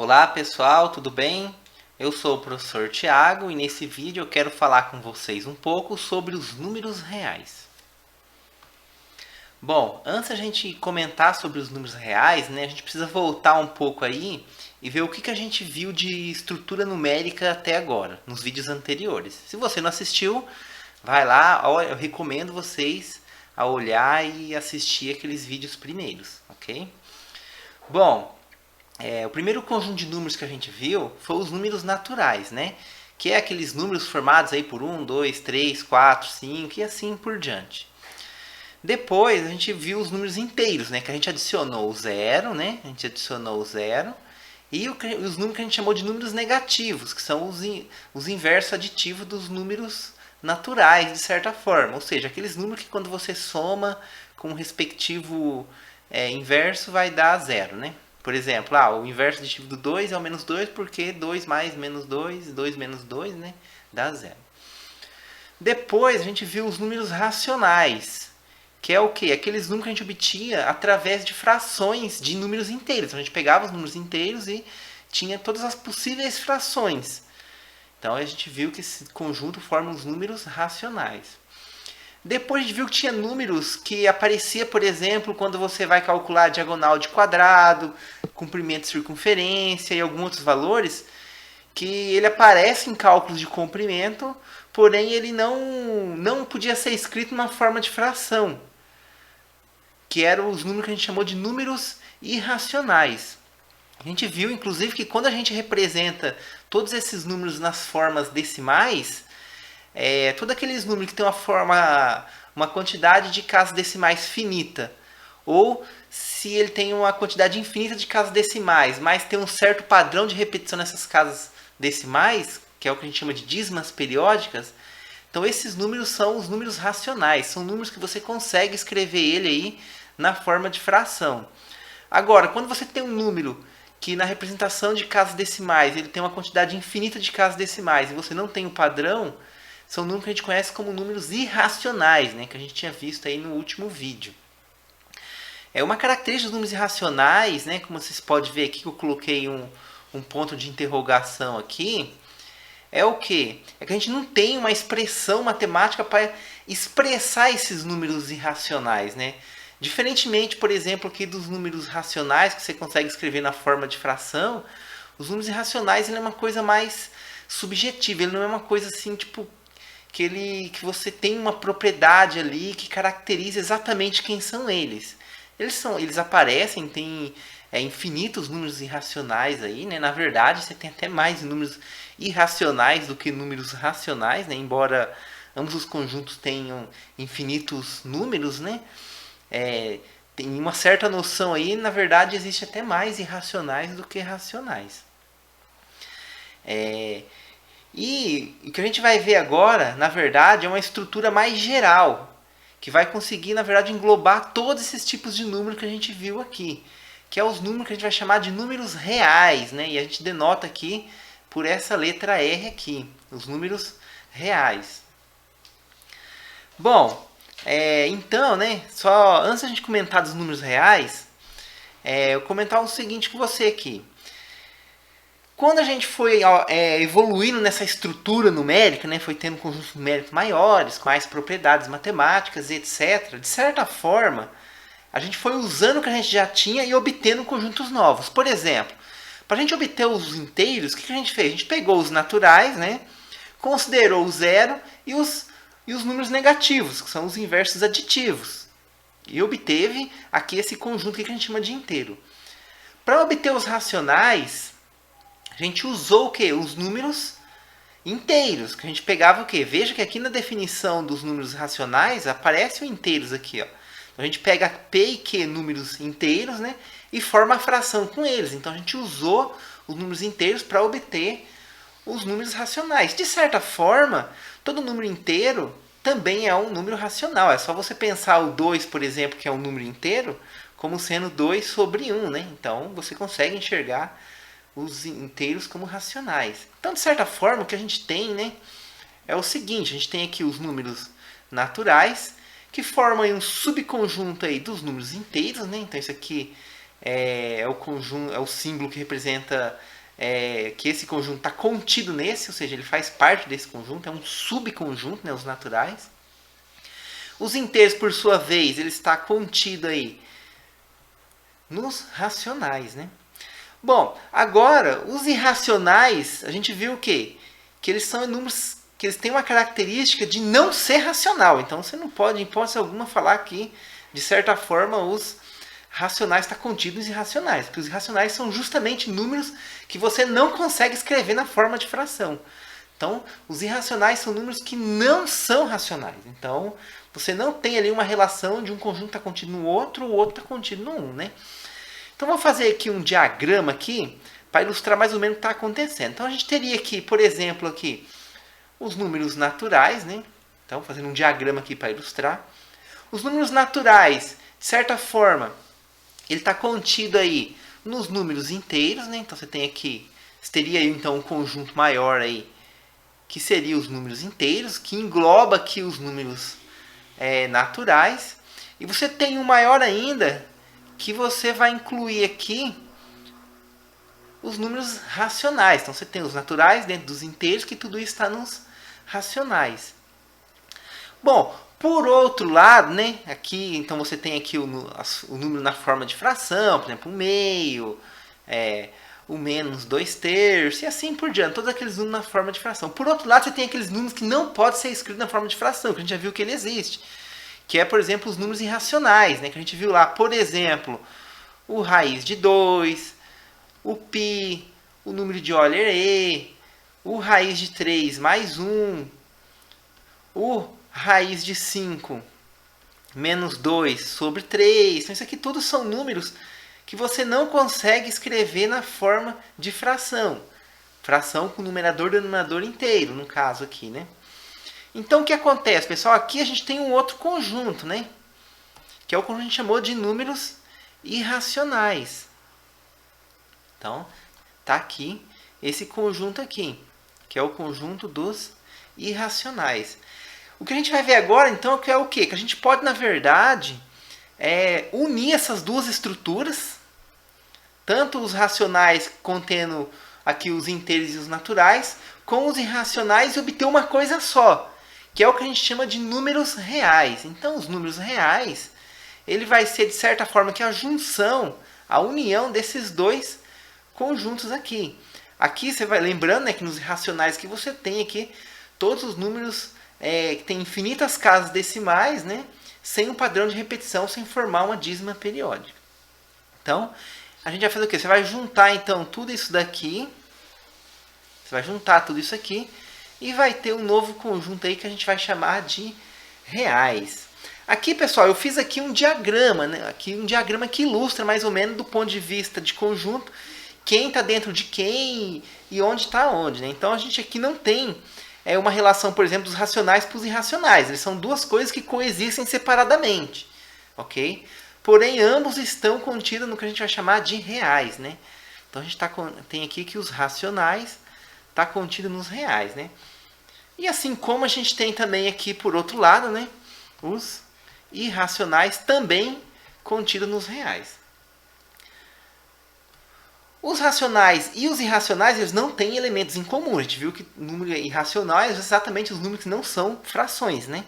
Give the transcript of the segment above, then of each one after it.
Olá pessoal, tudo bem? Eu sou o professor Tiago e nesse vídeo eu quero falar com vocês um pouco sobre os números reais. Bom, antes a gente comentar sobre os números reais, a gente precisa voltar um pouco aí e ver o que a gente viu de estrutura numérica até agora, nos vídeos anteriores. Se você não assistiu, vai lá, eu recomendo vocês a olhar e assistir aqueles vídeos primeiros, ok? Bom, o primeiro conjunto de números que a gente viu foi os números naturais, né? Que é aqueles números formados aí por 1, 2, 3, 4, 5 e assim por diante. Depois a gente viu os números inteiros, né? Que a gente adicionou o zero, né? A gente adicionou o zero. E os números que a gente chamou de números negativos, que são os inversos aditivos dos números naturais, de certa forma. Ou seja, aqueles números que quando você soma com o respectivo inverso vai dar zero, né? Por exemplo, o inverso aditivo do 2 é o menos 2 porque 2 mais menos 2, 2 menos 2, né? Dá zero. Depois a gente viu os números racionais, que é o quê? Aqueles números que a gente obtinha através de frações de números inteiros. Então, a gente pegava os números inteiros e tinha todas as possíveis frações. Então a gente viu que esse conjunto forma os números racionais. Depois a gente viu que tinha números que aparecia, por exemplo, quando você vai calcular a diagonal de quadrado, comprimento de circunferência e alguns outros valores, que ele aparece em cálculos de comprimento, porém ele não podia ser escrito na forma de fração, que eram os números que a gente chamou de números irracionais. A gente viu, inclusive, que quando a gente representa todos esses números nas formas decimais, todos aqueles números que tem uma quantidade de casas decimais finita, ou se ele tem uma quantidade infinita de casas decimais, mas tem um certo padrão de repetição nessas casas decimais, que é o que a gente chama de dízimas periódicas, então esses números são os números racionais, são números que você consegue escrever ele aí na forma de fração. Agora, quando você tem um número que na representação de casas decimais ele tem uma quantidade infinita de casas decimais e você não tem o padrão, são números que a gente conhece como números irracionais, né, que a gente tinha visto aí no último vídeo. Uma característica dos números irracionais, né, como vocês podem ver aqui que eu coloquei um ponto de interrogação aqui, é o quê? É que a gente não tem uma expressão matemática para expressar esses números irracionais, né? Diferentemente, por exemplo, aqui dos números racionais que você consegue escrever na forma de fração, os números irracionais ele é uma coisa mais subjetiva, ele não é uma coisa assim, tipo, que você tem uma propriedade ali que caracteriza exatamente quem são eles. Eles aparecem, tem infinitos números irracionais aí, né? Na verdade, você tem até mais números irracionais do que números racionais, né? Embora ambos os conjuntos tenham infinitos números, né? Tem uma certa noção aí, na verdade, existe até mais irracionais do que racionais. E o que a gente vai ver agora, na verdade, é uma estrutura mais geral, que vai conseguir, na verdade, englobar todos esses tipos de números que a gente viu aqui, que é os números que a gente vai chamar de números reais, né? E a gente denota aqui por essa letra R aqui, os números reais. Bom, então, né, só antes da gente comentar dos números reais, eu comentar o seguinte com você aqui. Quando a gente foi evoluindo nessa estrutura numérica, né, foi tendo conjuntos numéricos maiores, com mais propriedades matemáticas, etc., de certa forma, a gente foi usando o que a gente já tinha e obtendo conjuntos novos. Por exemplo, para a gente obter os inteiros, o que a gente fez? A gente pegou os naturais, né, considerou o zero e os números negativos, que são os inversos aditivos. E obteve aqui esse conjunto que a gente chama de inteiro. Para obter os racionais, a gente usou o quê? Os números inteiros, que a gente pegava o quê? Veja que aqui na definição dos números racionais aparecem os inteiros aqui, ó. Então a gente pega P e Q números inteiros, né, e forma a fração com eles. Então a gente usou os números inteiros para obter os números racionais. De certa forma, todo número inteiro também é um número racional. É só você pensar o 2, por exemplo, que é um número inteiro, como sendo 2 sobre 1, né? Então você consegue enxergar os inteiros como racionais. Então, de certa forma, o que a gente tem, né, é o seguinte: a gente tem aqui os números naturais, que formam um subconjunto aí dos números inteiros, né? Então, isso aqui é o conjunto, é o símbolo que representa que esse conjunto está contido nesse, ou seja, ele faz parte desse conjunto, é um subconjunto, né, os naturais. Os inteiros, por sua vez, ele está contido aí nos racionais, né? Bom, agora, os irracionais, a gente viu o quê? Que eles são números que eles têm uma característica de não ser racional. Então, você não pode, em hipótese alguma, falar que, de certa forma, os racionais estão contidos em irracionais. Porque os irracionais são justamente números que você não consegue escrever na forma de fração. Então, os irracionais são números que não são racionais. Então, você não tem ali uma relação de um conjunto está contido no outro, o outro está contido no um, né? Então, vou fazer aqui um diagrama aqui para ilustrar mais ou menos o que está acontecendo. Então, a gente teria aqui, por exemplo, aqui os números naturais, né? Então, fazendo um diagrama aqui para ilustrar. Os números naturais, de certa forma, ele está contido aí nos números inteiros, né? Então, você tem aqui, você teria aí, então, um conjunto maior aí, que seria os números inteiros, que engloba aqui os números naturais. E você tem um maior ainda, que você vai incluir aqui os números racionais. Então, você tem os naturais dentro dos inteiros, que tudo isso está nos racionais. Bom, por outro lado, né, aqui, então você tem aqui o número na forma de fração, por exemplo, o meio, o menos 2/3, e assim por diante, todos aqueles números na forma de fração. Por outro lado, você tem aqueles números que não podem ser escritos na forma de fração, que a gente já viu que ele existe, que é, por exemplo, os números irracionais, né, que a gente viu lá, por exemplo, o raiz de 2, o π, o número de Euler-E, o raiz de 3 mais 1, o raiz de 5 menos 2 sobre 3. Então, isso aqui tudo são números que você não consegue escrever na forma de fração. Fração com numerador e denominador inteiro, no caso aqui, né? Então, o que acontece, pessoal? Aqui a gente tem um outro conjunto, né? Que é o que a gente chamou de números irracionais. Então, tá aqui esse conjunto aqui, que é o conjunto dos irracionais. O que a gente vai ver agora, então, é o quê? Que a gente pode, na verdade, unir essas duas estruturas, tanto os racionais contendo aqui os inteiros e os naturais, com os irracionais e obter uma coisa só, que é o que a gente chama de números reais. Então, os números reais, ele vai ser, de certa forma, que a junção, a união desses dois conjuntos aqui. Aqui você vai lembrando, né, que nos irracionais que você tem aqui todos os números que tem infinitas casas decimais, né, sem um padrão de repetição, sem formar uma dízima periódica. Então, a gente vai fazer o quê? Você vai juntar então tudo isso daqui, você vai juntar tudo isso aqui e vai ter um novo conjunto aí que a gente vai chamar de reais. Aqui, pessoal, eu fiz aqui um diagrama, né? Aqui um diagrama que ilustra mais ou menos do ponto de vista de conjunto quem está dentro de quem e onde está onde, né? Então a gente aqui não tem uma relação, por exemplo, dos racionais para os irracionais. Eles são duas coisas que coexistem separadamente, ok? Porém, ambos estão contidos no que a gente vai chamar de reais, né? Então a gente tem aqui que os racionais está contido nos reais, né? E assim como a gente tem também aqui, por outro lado, né, os irracionais também contidos nos reais. Os racionais e os irracionais, eles não têm elementos em comum. A gente viu que o número irracional é exatamente os números que não são frações, né?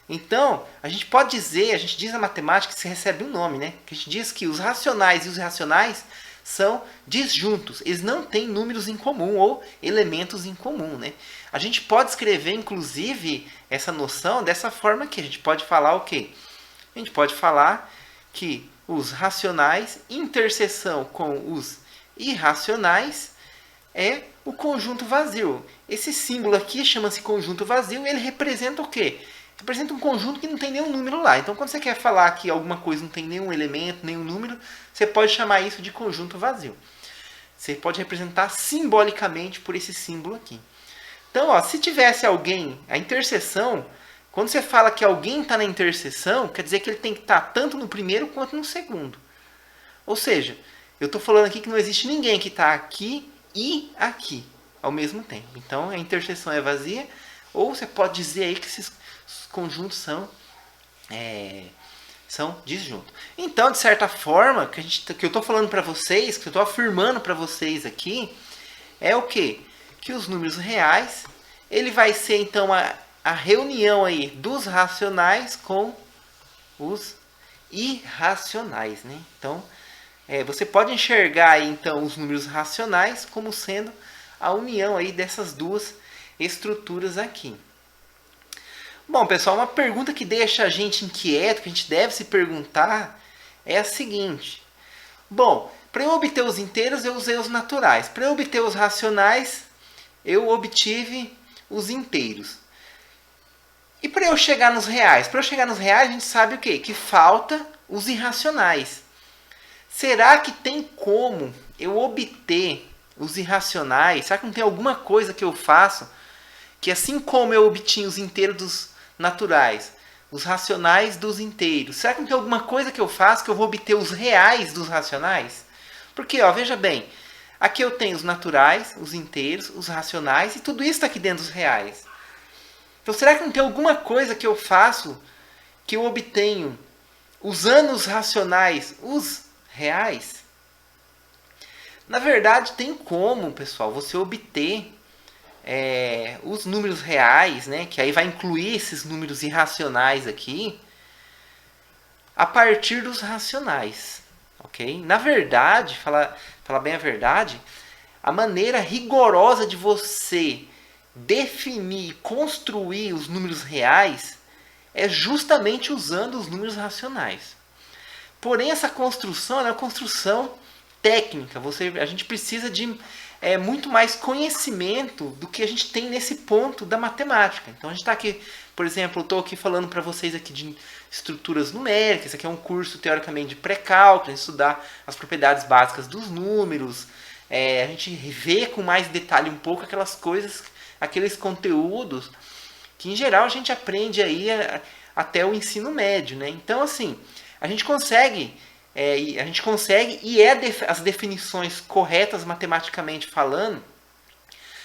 Então, a gente pode dizer, a gente diz na matemática que se recebe um nome, né? Que a gente diz que os racionais e os irracionais são disjuntos. Eles não têm números em comum ou elementos em comum, né? A gente pode escrever, inclusive, essa noção dessa forma aqui. A gente pode falar o quê? A gente pode falar que os racionais, interseção com os irracionais, é o conjunto vazio. Esse símbolo aqui chama-se conjunto vazio e ele representa o quê? Representa um conjunto que não tem nenhum número lá. Então, quando você quer falar que alguma coisa não tem nenhum elemento, nenhum número, você pode chamar isso de conjunto vazio. Você pode representar simbolicamente por esse símbolo aqui. Então, ó, se tivesse alguém, a interseção, quando você fala que alguém está na interseção, quer dizer que ele tem que estar tanto no primeiro quanto no segundo. Ou seja, eu estou falando aqui que não existe ninguém que está aqui e aqui ao mesmo tempo. Então, a interseção é vazia, ou você pode dizer aí que esses conjuntos são disjuntos. Então, de certa forma, que eu estou falando para vocês, que eu estou afirmando para vocês aqui, é o quê? Que os números reais, ele vai ser então a reunião aí dos racionais com os irracionais, né? Então, você pode enxergar aí, então, os números racionais como sendo a união aí dessas duas estruturas aqui. Bom, pessoal, uma pergunta que deixa a gente inquieto, que a gente deve se perguntar, é a seguinte. Bom, para eu obter os inteiros, eu usei os naturais. Para eu obter os racionais, eu obtive os inteiros. E para eu chegar nos reais? Para eu chegar nos reais, a gente sabe o quê? Que falta os irracionais. Será que tem como eu obter os irracionais? Será que não tem alguma coisa que eu faço que, assim como eu obtinha os inteiros dos naturais, os racionais dos inteiros, será que não tem alguma coisa que eu faço que eu vou obter os reais dos racionais? Porque, ó, veja bem, aqui eu tenho os naturais, os inteiros, os racionais e tudo isso está aqui dentro dos reais. Então, será que não tem alguma coisa que eu faço que eu obtenho usando os racionais, os reais? Na verdade, tem como, pessoal, você obter os números reais, né, que aí vai incluir esses números irracionais aqui, a partir dos racionais. Ok? Na verdade, falar bem a verdade, a maneira rigorosa de você definir e construir os números reais é justamente usando os números racionais. Porém, essa construção é uma construção técnica. A gente precisa de muito mais conhecimento do que a gente tem nesse ponto da matemática. Então, a gente está aqui, por exemplo, eu estou aqui falando para vocês aqui de estruturas numéricas. Esse aqui é um curso, teoricamente, de pré-cálculo, estudar as propriedades básicas dos números. A gente vê com mais detalhe um pouco aquelas coisas, aqueles conteúdos que, em geral, a gente aprende aí até o ensino médio, né? Então, assim, a gente consegue as definições corretas matematicamente falando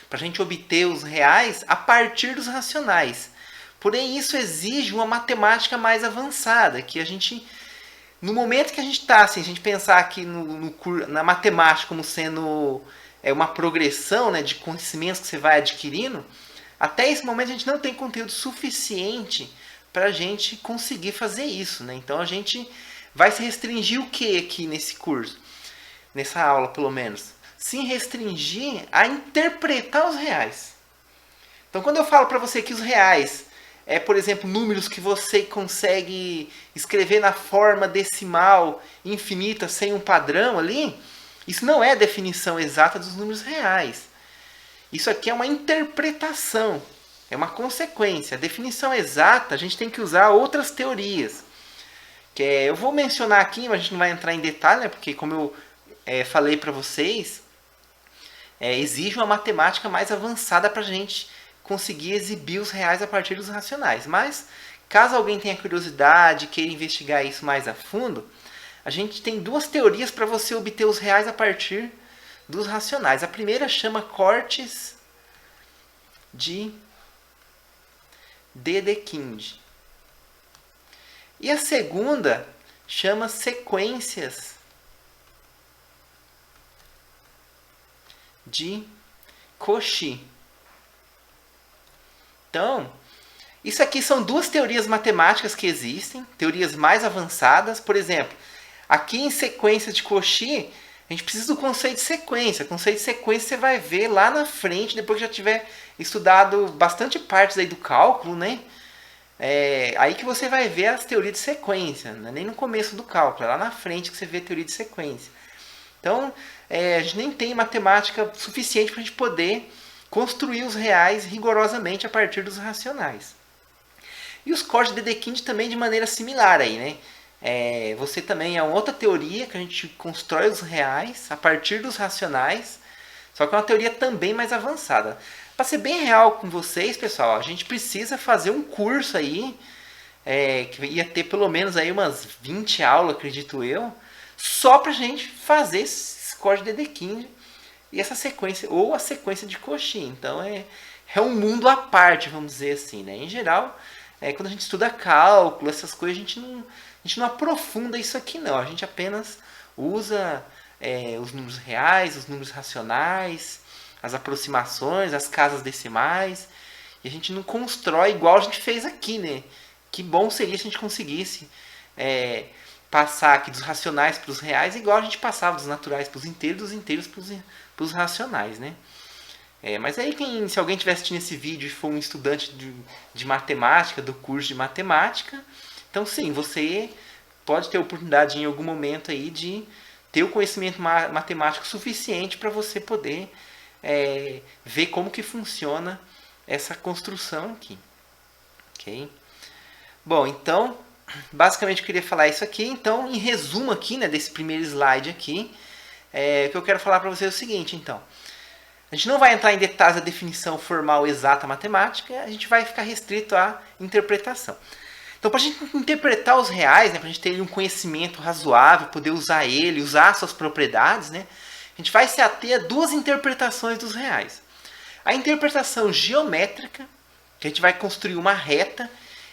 para a gente obter os reais a partir dos racionais. Porém, isso exige uma matemática mais avançada, que a gente, no momento que a gente está, assim, a gente pensar aqui na matemática como sendo uma progressão, né, de conhecimentos que você vai adquirindo, até esse momento a gente não tem conteúdo suficiente para a gente conseguir fazer isso, né? Então a gente vai se restringir o que aqui nesse curso? Nessa aula, pelo menos? Se restringir a interpretar os reais. Então, quando eu falo para você que os reais por exemplo, números que você consegue escrever na forma decimal infinita sem um padrão ali, isso não é a definição exata dos números reais. Isso aqui é uma interpretação, é uma consequência. A definição exata, a gente tem que usar outras teorias. Eu vou mencionar aqui, mas a gente não vai entrar em detalhe, né? Porque como eu falei para vocês, exige uma matemática mais avançada para a gente conseguir exibir os reais a partir dos racionais. Mas, caso alguém tenha curiosidade e queira investigar isso mais a fundo, a gente tem duas teorias para você obter os reais a partir dos racionais. A primeira chama cortes de Dedekind. E a segunda chama sequências de Cauchy. Então, isso aqui são duas teorias matemáticas que existem, teorias mais avançadas. Por exemplo, aqui em sequência de Cauchy, a gente precisa do conceito de sequência. O conceito de sequência você vai ver lá na frente, depois que já tiver estudado bastante partes aí do cálculo, né? Aí que você vai ver as teorias de sequência, não é nem no começo do cálculo, é lá na frente que você vê a teoria de sequência. Então, a gente nem tem matemática suficiente para a gente poder construir os reais rigorosamente a partir dos racionais. E os cortes de Dedekind também de maneira similar aí, né? Você também é uma outra teoria que a gente constrói os reais a partir dos racionais, só que é uma teoria também mais avançada. Para ser bem real com vocês, pessoal, a gente precisa fazer um curso aí, que ia ter pelo menos aí umas 20 aulas, acredito eu, só para a gente fazer esse corte de Dedekind e essa sequência, ou a sequência de Cauchy. Então é um mundo à parte, vamos dizer assim, né? Em geral, quando a gente estuda cálculo, essas coisas, a gente A gente não aprofunda isso aqui não, a gente apenas usa os números reais, os números racionais, as aproximações, as casas decimais, e a gente não constrói igual a gente fez aqui, né? Que bom seria se a gente conseguisse passar aqui dos racionais para os reais, igual a gente passava dos naturais para os inteiros, dos inteiros para os racionais, né? Mas aí, se alguém estiver assistindo esse vídeo e for um estudante de matemática, do curso de matemática, então sim, você pode ter a oportunidade em algum momento aí de ter o conhecimento matemático suficiente para você poder ver como que funciona essa construção aqui. Ok? Bom, então, basicamente eu queria falar isso aqui. Então, em resumo aqui, né, desse primeiro slide aqui, o que eu quero falar para vocês é o seguinte, então. A gente não vai entrar em detalhes da definição formal exata matemática, a gente vai ficar restrito à interpretação. Então, para a gente interpretar os reais, né, para a gente ter um conhecimento razoável, poder usar ele, usar suas propriedades, né, a gente vai se ater a duas interpretações dos reais. A interpretação geométrica, que a gente vai construir uma reta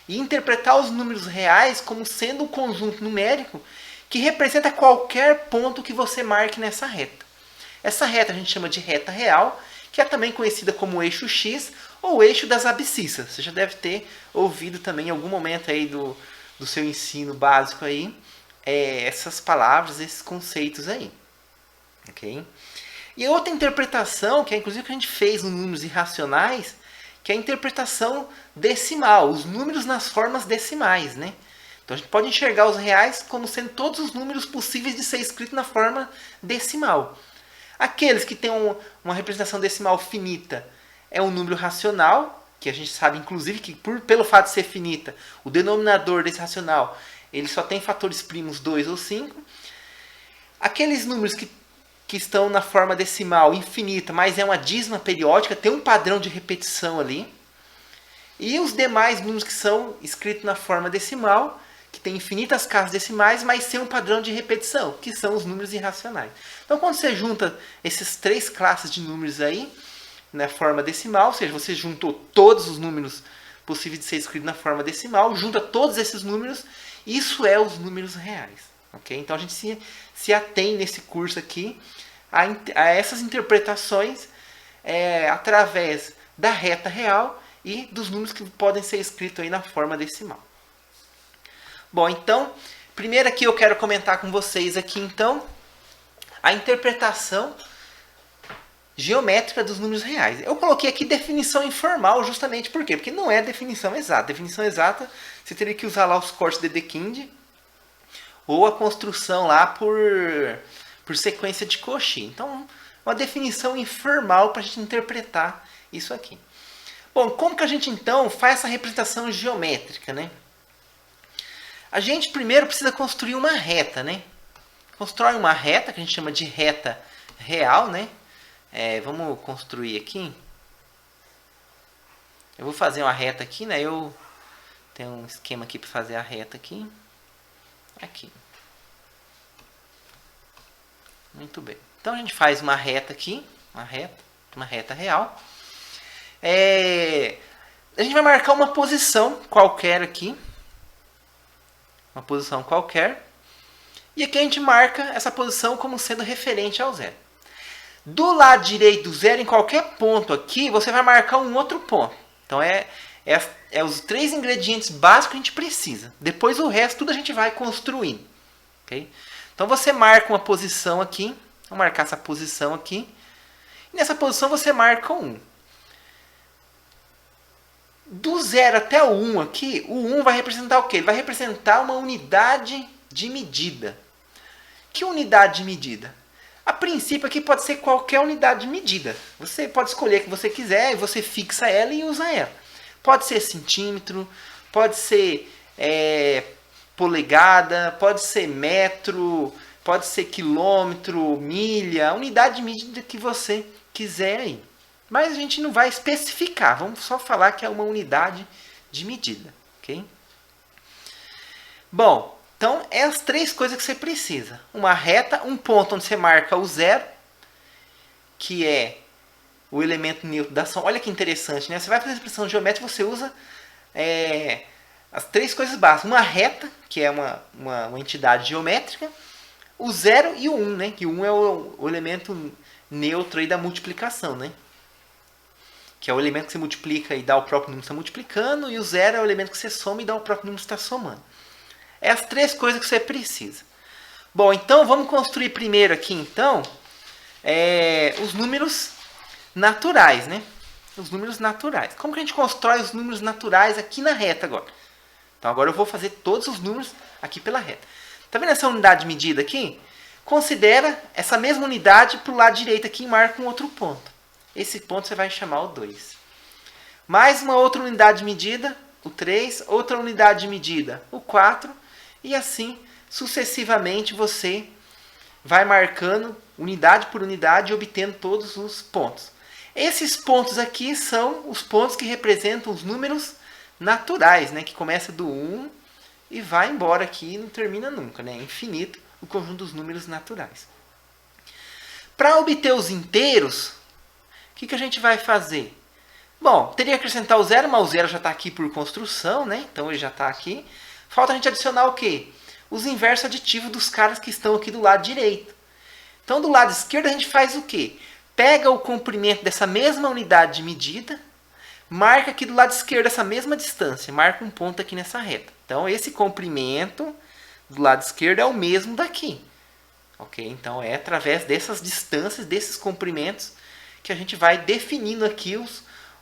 e interpretar os números reais como sendo um conjunto numérico que representa qualquer ponto que você marque nessa reta. Essa reta a gente chama de reta real, que é também conhecida como eixo X ou eixo das abscissas. Você já deve ter ouvido também em algum momento aí do seu ensino básico aí, essas palavras, esses conceitos aí. Okay? E outra interpretação, que é inclusive que a gente fez nos números irracionais, que é a interpretação decimal, os números nas formas decimais, né? Então a gente pode enxergar os reais como sendo todos os números possíveis de ser escrito na forma decimal. Aqueles que têm uma representação decimal finita é um número racional, que a gente sabe inclusive que pelo fato de ser finita, o denominador desse racional ele só tem fatores primos 2 ou 5. Aqueles números que estão na forma decimal infinita, mas é uma dízima periódica, tem um padrão de repetição ali. E os demais números que são escritos na forma decimal, que tem infinitas casas decimais, mas sem um padrão de repetição, que são os números irracionais. Então, quando você junta essas três classes de números aí, na forma decimal, ou seja, você juntou todos os números possíveis de ser escritos na forma decimal, junta todos esses números, isso é os números reais. Okay? Então, a gente se atém nesse curso aqui a essas interpretações através da reta real e dos números que podem ser escritos aí na forma decimal. Bom, então, primeiro aqui eu quero comentar com vocês aqui, então, a interpretação geométrica dos números reais. Eu coloquei aqui definição informal justamente por quê? Porque não é definição exata. Definição exata, você teria que usar lá os cortes de Dedekind ou a construção lá por sequência de Cauchy. Então, uma definição informal para a gente interpretar isso aqui. Bom, como que a gente então faz essa representação geométrica, né? A gente primeiro precisa construir uma reta, né? Constrói uma reta, que a gente chama de reta real, né? Vamos construir aqui. Eu vou fazer uma reta aqui, né? Eu tenho um esquema aqui para fazer a reta aqui. Aqui. Muito bem. Então a gente faz uma reta aqui, uma reta real. A gente vai marcar uma posição qualquer aqui. Uma posição qualquer. E aqui a gente marca essa posição como sendo referente ao zero. Do lado direito do zero, em qualquer ponto aqui, você vai marcar um outro ponto. Então é os três ingredientes básicos que a gente precisa. Depois o resto tudo a gente vai construindo. Okay? Então você marca uma posição aqui. Vou marcar essa posição aqui. E nessa posição você marca um 1. Do 0 até o 1 aqui, o 1 vai representar o quê? Ele vai representar uma unidade de medida. Que unidade de medida? A princípio aqui pode ser qualquer unidade de medida. Você pode escolher a que você quiser e você fixa ela e usa ela. Pode ser centímetro, pode ser polegada, pode ser metro, pode ser quilômetro, milha, a unidade de medida que você quiser aí. Mas a gente não vai especificar, vamos só falar que é uma unidade de medida. Okay? Bom, então é as três coisas que você precisa. Uma reta, um ponto onde você marca o zero, que é o elemento neutro da ação. Olha que interessante, né? Você vai fazer a expressão geométrica, você usa As três coisas básicas. Uma reta, que é uma entidade geométrica. O 0 e o 1, né? Que o 1 é o elemento neutro aí da multiplicação, né? Que é o elemento que você multiplica e dá o próprio número que está multiplicando. E o 0 é o elemento que você soma e dá o próprio número que está somando. É as três coisas que você precisa. Bom, então vamos construir primeiro aqui, então, os números naturais, né? Os números naturais. Como que a gente constrói os números naturais aqui na reta agora? Então agora eu vou fazer todos os números aqui pela reta. Tá vendo essa unidade de medida aqui? Considera essa mesma unidade para o lado direito aqui e marca um outro ponto. Esse ponto você vai chamar o 2. Mais uma outra unidade de medida, o 3. Outra unidade de medida, o 4. E assim, sucessivamente, você vai marcando unidade por unidade e obtendo todos os pontos. Esses pontos aqui são os pontos que representam os números naturais, né? Que começa do 1 e vai embora aqui e não termina nunca, né? É infinito o conjunto dos números naturais. Para obter os inteiros, o que a gente vai fazer? Bom, teria que acrescentar o 0, mas o 0 já está aqui por construção, né? Então ele já está aqui. Falta a gente adicionar o quê? Os inversos aditivos dos caras que estão aqui do lado direito. Então do lado esquerdo a gente faz o quê? Pega o comprimento dessa mesma unidade de medida, marca aqui do lado esquerdo essa mesma distância, marca um ponto aqui nessa reta. Então esse comprimento do lado esquerdo é o mesmo daqui. Ok? Então é através dessas distâncias, desses comprimentos, que a gente vai definindo aqui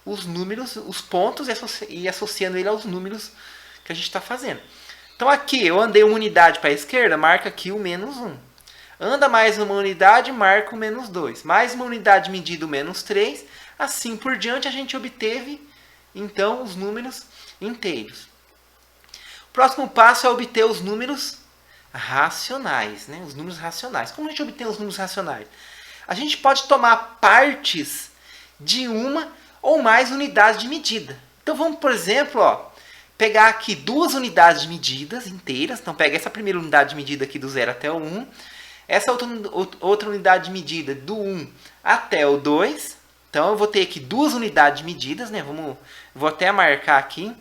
os números, os pontos e associando ele aos números que a gente está fazendo. Então aqui eu andei uma unidade para a esquerda, marca aqui o menos 1. Anda mais uma unidade, marca o menos 2. Mais uma unidade medida o menos 3. Assim por diante a gente obteve então os números inteiros. O próximo passo é obter os números racionais, né? Os números racionais. Como a gente obtém os números racionais? A gente pode tomar partes de uma ou mais unidades de medida. Então vamos, por exemplo, pegar aqui duas unidades de medidas inteiras. Então pega essa primeira unidade de medida aqui do 0 até o 1. Essa outra unidade de medida do 1 até o 2. Então eu vou ter aqui duas unidades de medidas, né? Vou até marcar aqui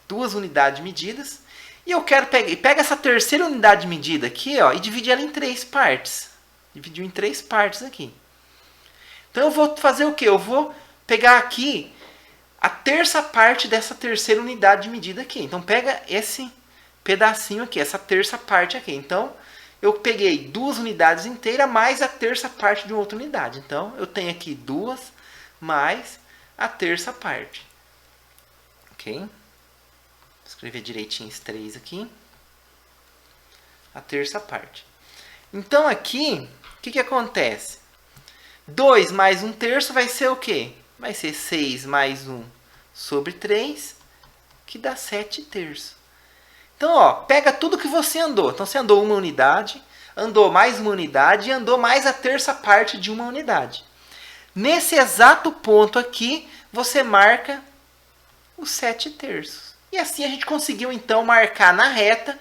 duas unidades de medidas. E eu quero pega essa terceira unidade de medida aqui, e dividir ela em três partes. Dividiu em três partes aqui. Então eu vou fazer o quê? Eu vou pegar aqui a terça parte dessa terceira unidade de medida aqui. Então pega esse pedacinho aqui, essa terça parte aqui. Então eu peguei duas unidades inteiras mais a terça parte de uma outra unidade. Então eu tenho aqui duas mais a terça parte. Ok? Vou escrever direitinho esse 3 aqui. A terça parte. Então aqui, o que acontece? 2 mais 1/3 vai ser o quê? Vai ser 6 mais 1 sobre 3, que dá 7/3. Então, pega tudo que você andou. Então, você andou uma unidade, andou mais uma unidade e andou mais a terça parte de uma unidade. Nesse exato ponto aqui, você marca os 7/3. E assim a gente conseguiu, então, marcar na reta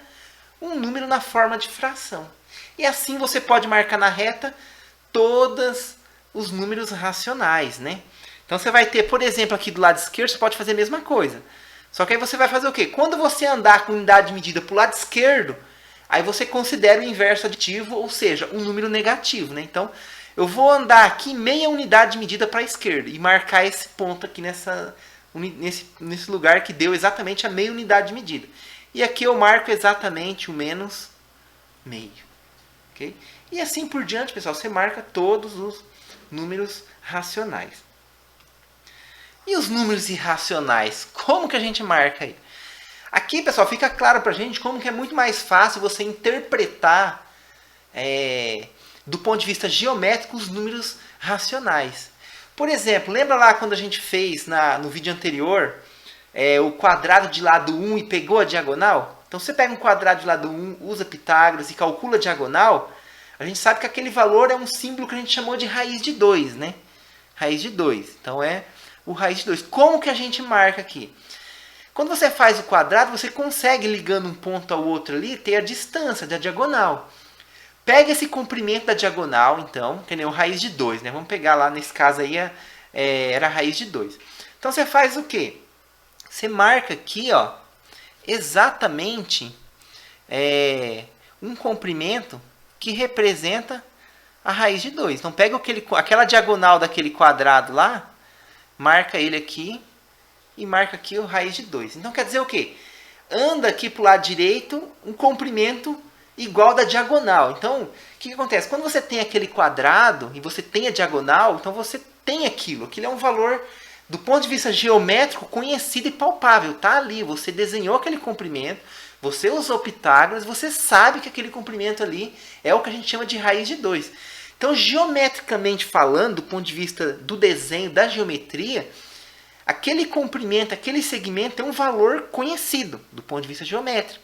um número na forma de fração. E assim você pode marcar na reta todos os números racionais, né? Então você vai ter, por exemplo, aqui do lado esquerdo, você pode fazer a mesma coisa. Só que aí você vai fazer o quê? Quando você andar com unidade de medida para o lado esquerdo, aí você considera o inverso aditivo, ou seja, um número negativo, né? Então, eu vou andar aqui meia unidade de medida para a esquerda e marcar esse ponto aqui nesse lugar que deu exatamente a meia unidade de medida. E aqui eu marco exatamente o menos meio. Okay? E assim por diante, pessoal, você marca todos os números racionais. E os números irracionais? Como que a gente marca aí? Aqui, pessoal, fica claro pra gente como que é muito mais fácil você interpretar do ponto de vista geométrico os números racionais. Por exemplo, lembra lá quando a gente fez no vídeo anterior o quadrado de lado 1 e pegou a diagonal? Então você pega um quadrado de lado 1, usa Pitágoras e calcula a diagonal, a gente sabe que aquele valor é um símbolo que a gente chamou de raiz de 2, né? Raiz de 2. Então é o raiz de 2. Como que a gente marca aqui? Quando você faz o quadrado, você consegue, ligando um ponto ao outro ali, ter a distância da diagonal. Pega esse comprimento da diagonal, então, que nem o raiz de 2, né? Vamos pegar lá, nesse caso aí, era a raiz de 2. Então você faz o quê? Você marca aqui, exatamente um comprimento que representa a raiz de 2. Então pega aquela diagonal daquele quadrado lá, marca ele aqui e marca aqui a raiz de 2. Então quer dizer o quê? Anda aqui para o lado direito um comprimento igual da diagonal. Então, o que acontece? Quando você tem aquele quadrado e você tem a diagonal, então você tem aquilo. Aquilo é um valor, do ponto de vista geométrico, conhecido e palpável. Está ali, você desenhou aquele comprimento, você usou Pitágoras, você sabe que aquele comprimento ali é o que a gente chama de raiz de 2. Então, geometricamente falando, do ponto de vista do desenho, da geometria, aquele comprimento, aquele segmento é um valor conhecido do ponto de vista geométrico.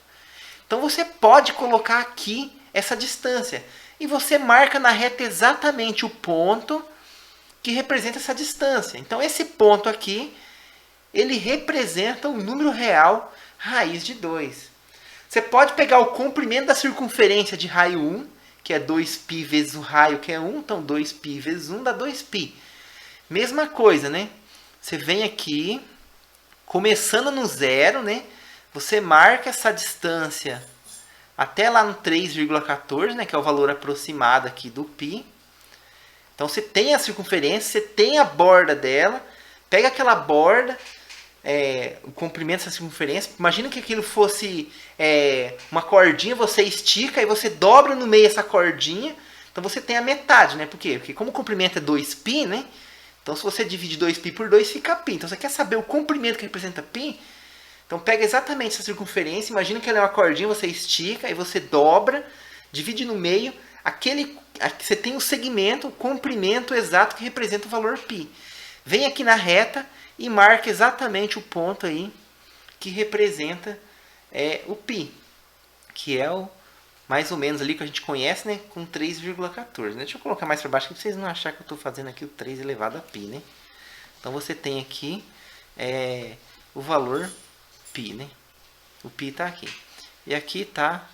Então você pode colocar aqui essa distância. E você marca na reta exatamente o ponto que representa essa distância. Então esse ponto aqui, ele representa o número real raiz de 2. Você pode pegar o comprimento da circunferência de raio 1, que é 2π vezes o raio, que é 1. Então 2π vezes 1 dá 2π. Mesma coisa, né? Você vem aqui, começando no zero, né? Você marca essa distância até lá no 3,14, né? Que é o valor aproximado aqui do π. Então você tem a circunferência, você tem a borda dela. Pega aquela borda, o comprimento dessa circunferência. Imagina que aquilo fosse uma cordinha, você estica e você dobra no meio essa cordinha. Então você tem a metade, né? Por quê? Porque como o comprimento é 2π, né? Então, se você divide 2π por 2, fica π. Então, você quer saber o comprimento que representa π? Então, pega exatamente essa circunferência. Imagina que ela é uma cordinha, você estica e você dobra, divide no meio. Você tem o segmento, o comprimento exato que representa o valor π. Vem aqui na reta e marca exatamente o ponto aí que representa o π. Que é o mais ou menos ali que a gente conhece, né, com 3,14. Né? Deixa eu colocar mais para baixo aqui para vocês não acharem que eu estou fazendo aqui o 3 elevado a π. Né? Então você tem aqui o valor π. Né? O π está aqui. E aqui está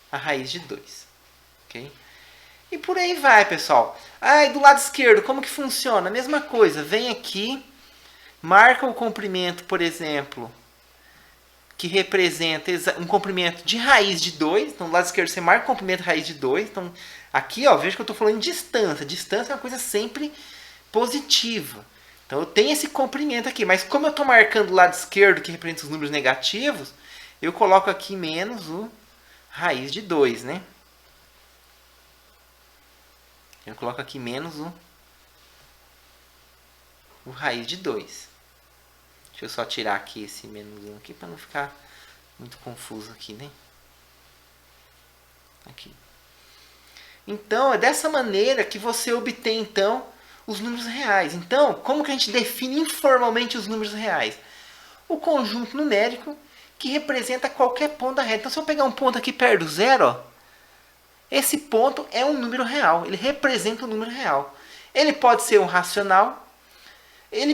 a raiz de 2. Okay? E por aí vai, pessoal. E do lado esquerdo, como que funciona? A mesma coisa. Vem aqui, marca o comprimento, por exemplo, que representa um comprimento de raiz de 2. Então, do lado esquerdo você marca o comprimento de raiz de 2. Então, aqui, ó, veja que eu estou falando de distância. Distância é uma coisa sempre positiva. Então, eu tenho esse comprimento aqui. Mas como eu estou marcando o lado esquerdo, que representa os números negativos, eu coloco aqui menos o raiz de 2, né? Eu coloco aqui menos o raiz de 2. Deixa eu só tirar aqui esse menos 1 aqui para não ficar muito confuso aqui, né? Aqui. Então, é dessa maneira que você obtém, então, os números reais. Então, como que a gente define informalmente os números reais? O conjunto numérico que representa qualquer ponto da reta. Então, se eu pegar um ponto aqui perto do zero, ó, esse ponto é um número real. Ele representa um número real. Ele pode ser um racional,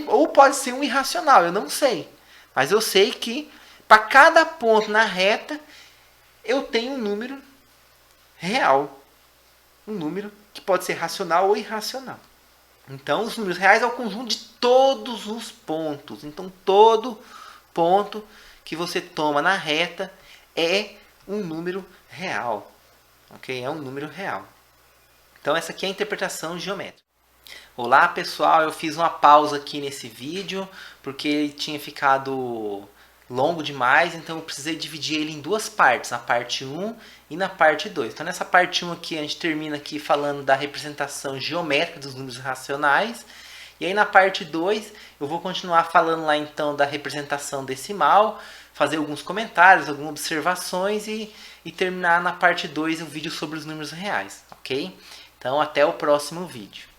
ou pode ser um irracional, eu não sei. Mas eu sei que para cada ponto na reta, eu tenho um número real. Um número que pode ser racional ou irracional. Então, os números reais é o conjunto de todos os pontos. Então, todo ponto que você toma na reta é um número real. Ok? É um número real. Então, essa aqui é a interpretação geométrica. Olá pessoal, eu fiz uma pausa aqui nesse vídeo porque ele tinha ficado longo demais, então eu precisei dividir ele em duas partes, na parte 1 e na parte 2. Então nessa parte 1 aqui a gente termina aqui falando da representação geométrica dos números racionais, e aí na parte 2 eu vou continuar falando lá então da representação decimal, fazer alguns comentários, algumas observações e terminar na parte 2 o vídeo sobre os números reais, ok? Então até o próximo vídeo.